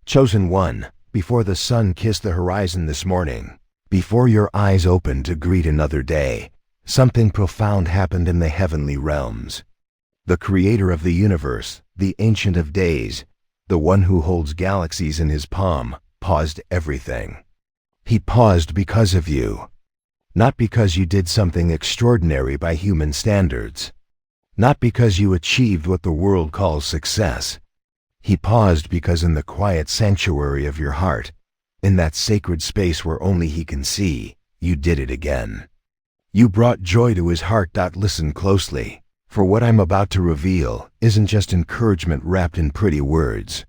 Chosen one, before the sun kissed the horizon this morning, before your eyes opened to greet another day, something profound happened in the heavenly realms. The creator of the universe, the ancient of days, the one who holds galaxies in his palm, paused everything. He paused because of you. Not because you did something extraordinary by human standards. Not because you achieved what the world calls success. He paused because in the quiet sanctuary of your heart, in that sacred space where only he can see, you did it again. You brought joy to his heart. Listen closely, for what I'm about to reveal isn't just encouragement wrapped in pretty words.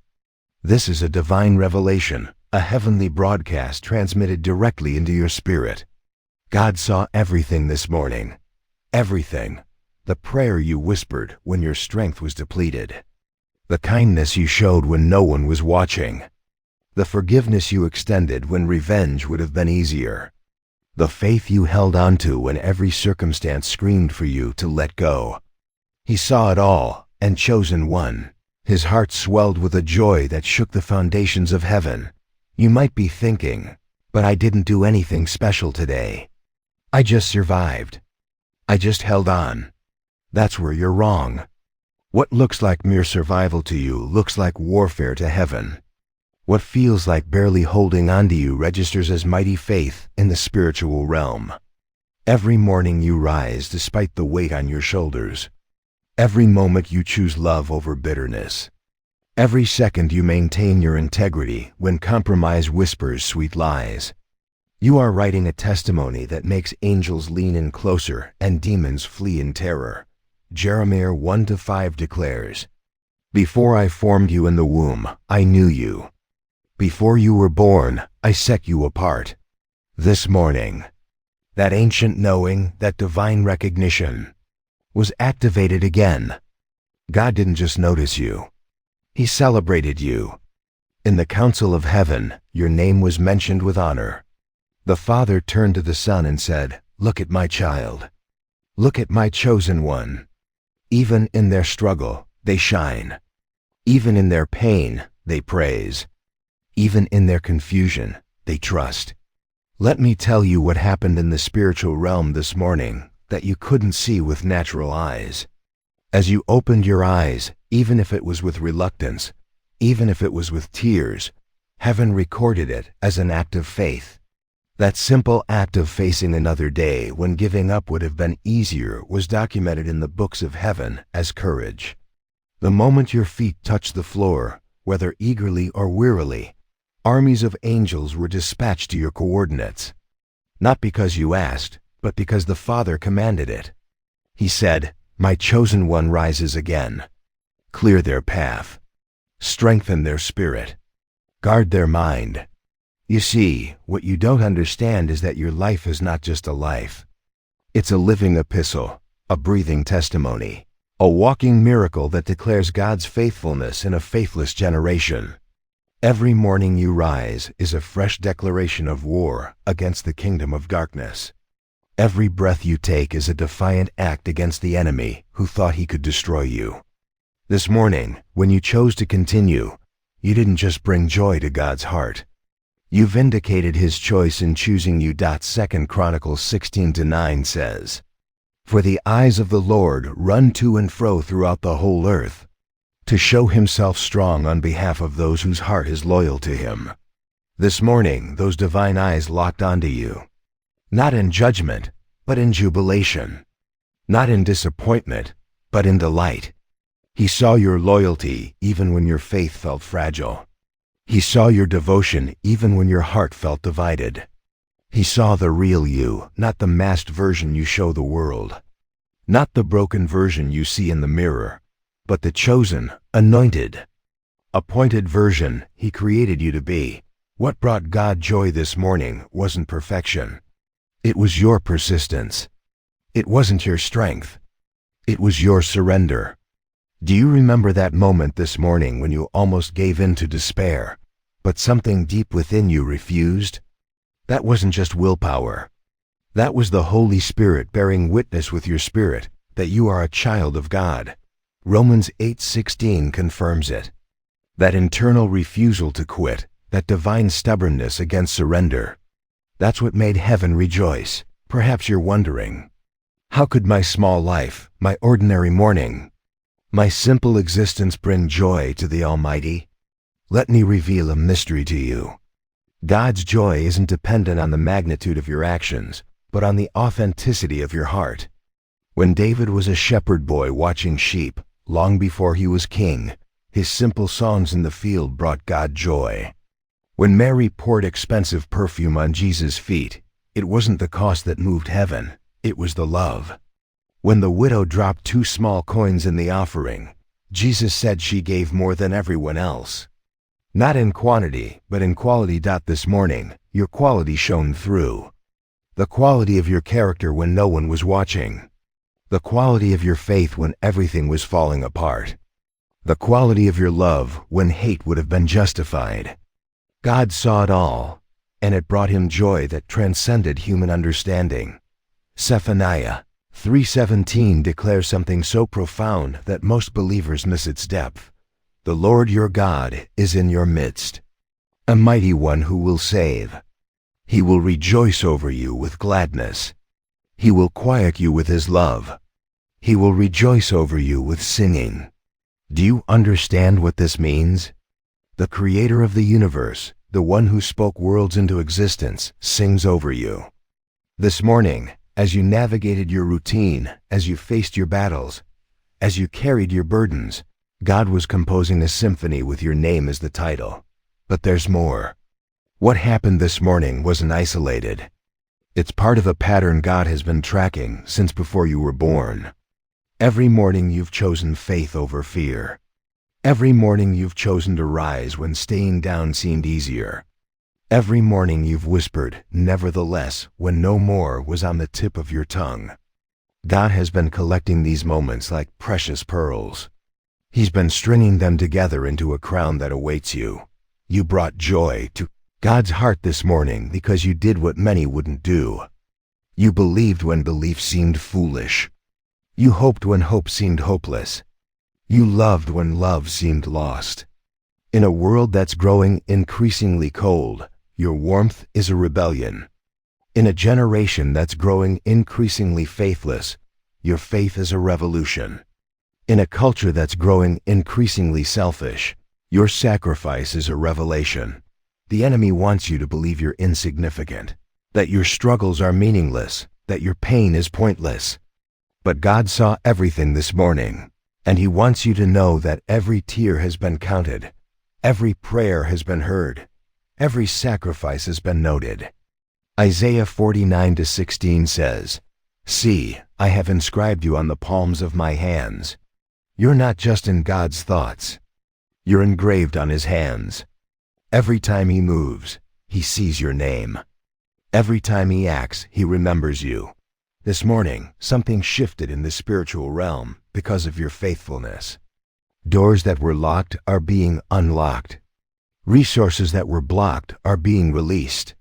This is a divine revelation, a heavenly broadcast transmitted directly into your spirit. God saw everything this morning. Everything. The prayer you whispered when your strength was depleted. The kindness you showed when no one was watching. The forgiveness you extended when revenge would have been easier. The faith you held onto when every circumstance screamed for you to let go. He saw it all, and chosen one. His heart swelled with a joy that shook the foundations of heaven. You might be thinking, but I didn't do anything special today. I just survived. I just held on. That's where you're wrong. What looks like mere survival to you looks like warfare to heaven. What feels like barely holding on to you registers as mighty faith in the spiritual realm. Every morning you rise despite the weight on your shoulders. Every moment you choose love over bitterness. Every second you maintain your integrity when compromise whispers sweet lies. You are writing a testimony that makes angels lean in closer and demons flee in terror. Jeremiah 1-5 declares, "Before I formed you in the womb, I knew you. Before you were born, I set you apart." This morning, that ancient knowing, that divine recognition, was activated again. God didn't just notice you. He celebrated you. In the council of heaven, your name was mentioned with honor. The Father turned to the Son and said, "Look at my child. Look at my chosen one." Even in their struggle, they shine. Even in their pain, they praise. Even in their confusion, they trust. Let me tell you what happened in the spiritual realm this morning that you couldn't see with natural eyes. As you opened your eyes, even if it was with reluctance, even if it was with tears, heaven recorded it as an act of faith. That simple act of facing another day when giving up would have been easier was documented in the books of heaven as courage. The moment your feet touched the floor, whether eagerly or wearily, armies of angels were dispatched to your coordinates. Not because you asked, but because the Father commanded it. He said, "My chosen one rises again." Clear their path. Strengthen their spirit. Guard their mind. You see, what you don't understand is that your life is not just a life. It's a living epistle, a breathing testimony, a walking miracle that declares God's faithfulness in a faithless generation. Every morning you rise is a fresh declaration of war against the kingdom of darkness. Every breath you take is a defiant act against the enemy who thought he could destroy you. This morning, when you chose to continue, you didn't just bring joy to God's heart. You vindicated his choice in choosing you. 2 Chronicles 16-9 says, "For the eyes of the Lord run to and fro throughout the whole earth, to show himself strong on behalf of those whose heart is loyal to him." This morning, those divine eyes locked onto you. Not in judgment, but in jubilation. Not in disappointment, but in delight. He saw your loyalty even when your faith felt fragile. He saw your devotion even when your heart felt divided. He saw the real you, not the masked version you show the world. Not the broken version you see in the mirror, but the chosen, anointed, appointed version he created you to be. What brought God joy this morning wasn't perfection. It was your persistence. It wasn't your strength. It was your surrender. Do you remember that moment this morning when you almost gave in to despair, but something deep within you refused? That wasn't just willpower. That was the Holy Spirit bearing witness with your spirit that you are a child of God. Romans 8:16 confirms it. That internal refusal to quit, that divine stubbornness against surrender. That's what made heaven rejoice. Perhaps you're wondering, how could my small life, my ordinary morning, my simple existence bring joy to the Almighty? Let me reveal a mystery to you. God's joy isn't dependent on the magnitude of your actions, but on the authenticity of your heart. When David was a shepherd boy watching sheep, long before he was king, his simple songs in the field brought God joy. When Mary poured expensive perfume on Jesus' feet, it wasn't the cost that moved heaven, it was the love. When the widow dropped 2 small coins in the offering, Jesus said she gave more than everyone else. Not in quantity, but in quality. This morning, your quality shone through. The quality of your character when no one was watching. The quality of your faith when everything was falling apart. The quality of your love when hate would have been justified. God saw it all, and it brought him joy that transcended human understanding. Zephaniah 3:17 declares something so profound that most believers miss its depth. The Lord your God is in your midst, a mighty one who will save. He will rejoice over you with gladness. He will quiet you with his love. He will rejoice over you with singing. Do you understand what this means? The creator of the universe, the one who spoke worlds into existence, sings over you. This morning, as you navigated your routine, as you faced your battles, as you carried your burdens, God was composing a symphony with your name as the title. But there's more. What happened this morning wasn't isolated. It's part of a pattern God has been tracking since before you were born. Every morning you've chosen faith over fear. Every morning you've chosen to rise when staying down seemed easier. Every morning you've whispered, nevertheless, when no more was on the tip of your tongue. God has been collecting these moments like precious pearls. He's been stringing them together into a crown that awaits you. You brought joy to God's heart this morning because you did what many wouldn't do. You believed when belief seemed foolish. You hoped when hope seemed hopeless. You loved when love seemed lost. In a world that's growing increasingly cold, your warmth is a rebellion. In a generation that's growing increasingly faithless, your faith is a revolution. In a culture that's growing increasingly selfish, your sacrifice is a revelation. The enemy wants you to believe you're insignificant, that your struggles are meaningless, that your pain is pointless. But God saw everything this morning, and he wants you to know that every tear has been counted, every prayer has been heard, every sacrifice has been noted. Isaiah 49:16 says, "See, I have inscribed you on the palms of my hands." You're not just in God's thoughts. You're engraved on his hands. Every time he moves, he sees your name. Every time he acts, he remembers you. This morning, something shifted in the spiritual realm because of your faithfulness. Doors that were locked are being unlocked. Resources that were blocked are being released.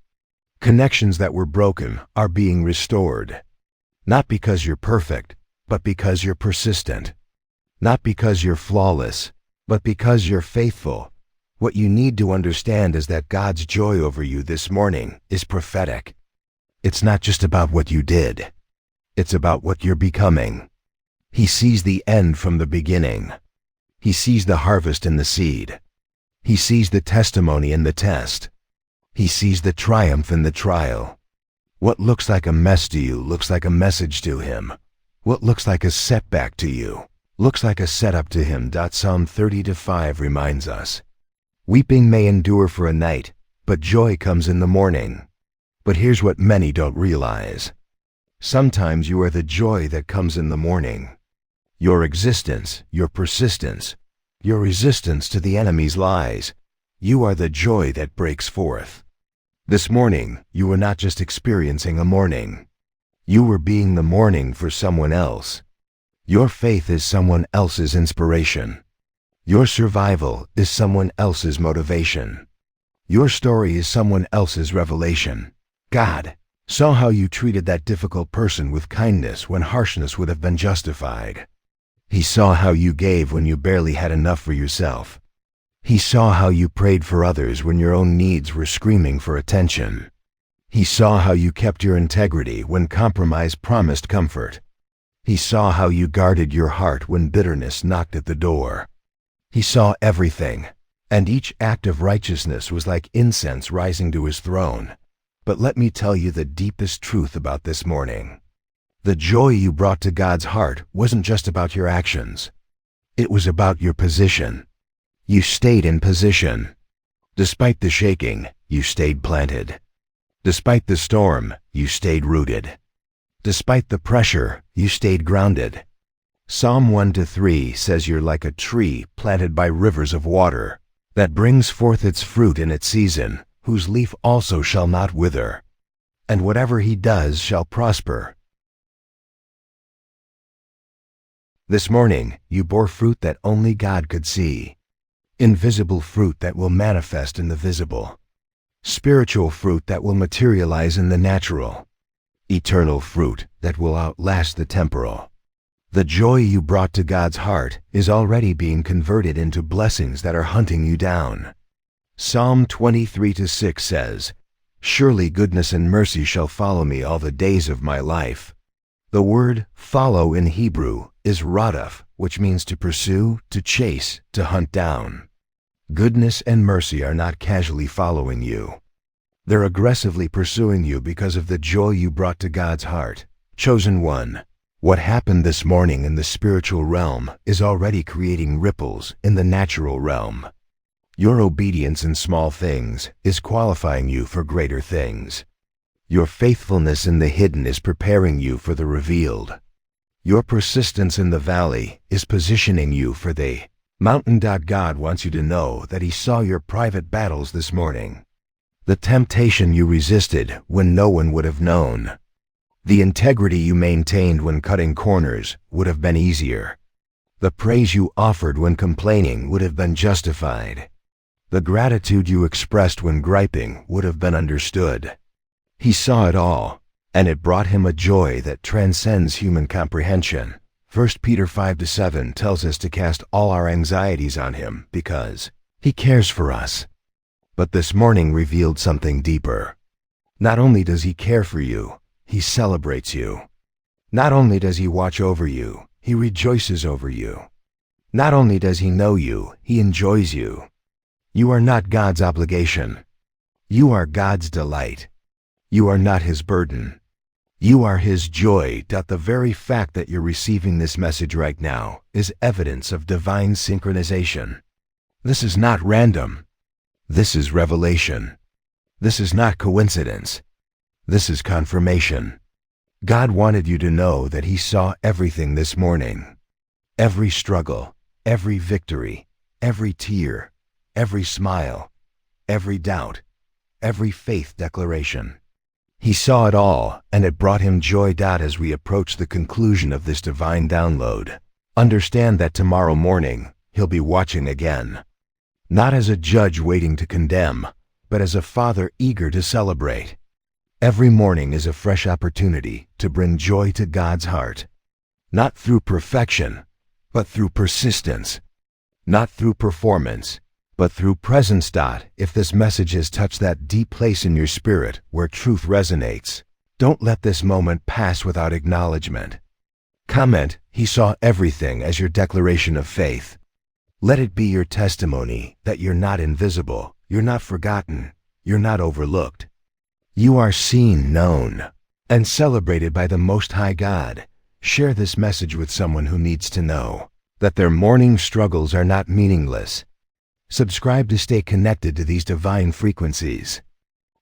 Connections that were broken are being restored. Not because you're perfect, but because you're persistent. Not because you're flawless, but because you're faithful. What you need to understand is that God's joy over you this morning is prophetic. It's not just about what you did. It's about what you're becoming. He sees the end from the beginning. He sees the harvest in the seed. He sees the testimony in the test. He sees the triumph in the trial. What looks like a mess to you looks like a message to him. What looks like a setback to you looks like a setup to him. Psalm 30:5 reminds us, "Weeping may endure for a night, but joy comes in the morning." But here's what many don't realize. Sometimes you are the joy that comes in the morning. Your existence, your persistence, your resistance to the enemy's lies, you are the joy that breaks forth. This morning, you were not just experiencing a morning. You were being the morning for someone else. Your faith is someone else's inspiration. Your survival is someone else's motivation. Your story is someone else's revelation. God saw how you treated that difficult person with kindness when harshness would have been justified. He saw how you gave when you barely had enough for yourself. He saw how you prayed for others when your own needs were screaming for attention. He saw how you kept your integrity when compromise promised comfort. He saw how you guarded your heart when bitterness knocked at the door. He saw everything, and each act of righteousness was like incense rising to his throne. But let me tell you the deepest truth about this morning. The joy you brought to God's heart wasn't just about your actions. It was about your position. You stayed in position. Despite the shaking, you stayed planted. Despite the storm, you stayed rooted. Despite the pressure, you stayed grounded. Psalm 1-3 says you're like a tree planted by rivers of water, that brings forth its fruit in its season, whose leaf also shall not wither, and whatever he does shall prosper. This morning, you bore fruit that only God could see. Invisible fruit that will manifest in the visible. Spiritual fruit that will materialize in the natural. Eternal fruit that will outlast the temporal. The joy you brought to God's heart is already being converted into blessings that are hunting you down. Psalm 23-6 says, "Surely goodness and mercy shall follow me all the days of my life." The word follow in Hebrew is radaf, which means to pursue, to chase, to hunt down. Goodness and mercy are not casually following you. They're aggressively pursuing you because of the joy you brought to God's heart. Chosen one, what happened this morning in the spiritual realm is already creating ripples in the natural realm. Your obedience in small things is qualifying you for greater things. Your faithfulness in the hidden is preparing you for the revealed. Your persistence in the valley is positioning you for the mountain. God wants you to know that He saw your private battles this morning. The temptation you resisted when no one would have known. The integrity you maintained when cutting corners would have been easier. The praise you offered when complaining would have been justified. The gratitude you expressed when griping would have been understood. He saw it all, and it brought Him a joy that transcends human comprehension. 1 Peter 5-7 tells us to cast all our anxieties on Him because He cares for us. But this morning revealed something deeper. Not only does He care for you, He celebrates you. Not only does He watch over you, He rejoices over you. Not only does He know you, He enjoys you. You are not God's obligation. You are God's delight. You are not His burden. You are His joy. The very fact that you're receiving this message right now is evidence of divine synchronization. This is not random. This is revelation. This is not coincidence. This is confirmation. God wanted you to know that He saw everything this morning. Every struggle, every victory, every tear, every smile, every doubt, every faith declaration. He saw it all, and it brought Him joy. As we approach the conclusion of this divine download, understand that tomorrow morning He'll be watching again. Not as a judge waiting to condemn, but as a Father eager to celebrate. Every morning is a fresh opportunity to bring joy to God's heart. Not through perfection, but through persistence. Not through performance, but through presence. If this message has touched that deep place in your spirit where truth resonates, don't let this moment pass without acknowledgement. Comment, "He saw everything," as your declaration of faith. Let it be your testimony that you're not invisible, you're not forgotten, you're not overlooked. You are seen, known, and celebrated by the Most High God. Share this message with someone who needs to know that their morning struggles are not meaningless. Subscribe to stay connected to these divine frequencies.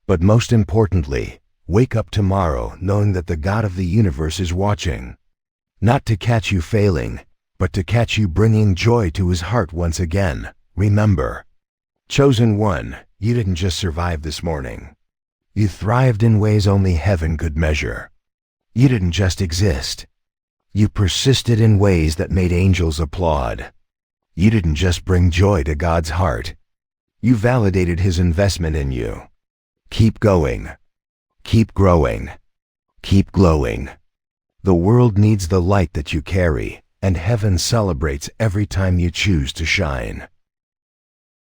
But most importantly, wake up tomorrow knowing that the God of the universe is watching. Not to catch you failing, but to catch you bringing joy to His heart once again. Remember, chosen one, you didn't just survive this morning. You thrived in ways only heaven could measure. You didn't just exist. You persisted in ways that made angels applaud. You didn't just bring joy to God's heart. You validated His investment in you. Keep going. Keep growing. Keep glowing. The world needs the light that you carry, and heaven celebrates every time you choose to shine.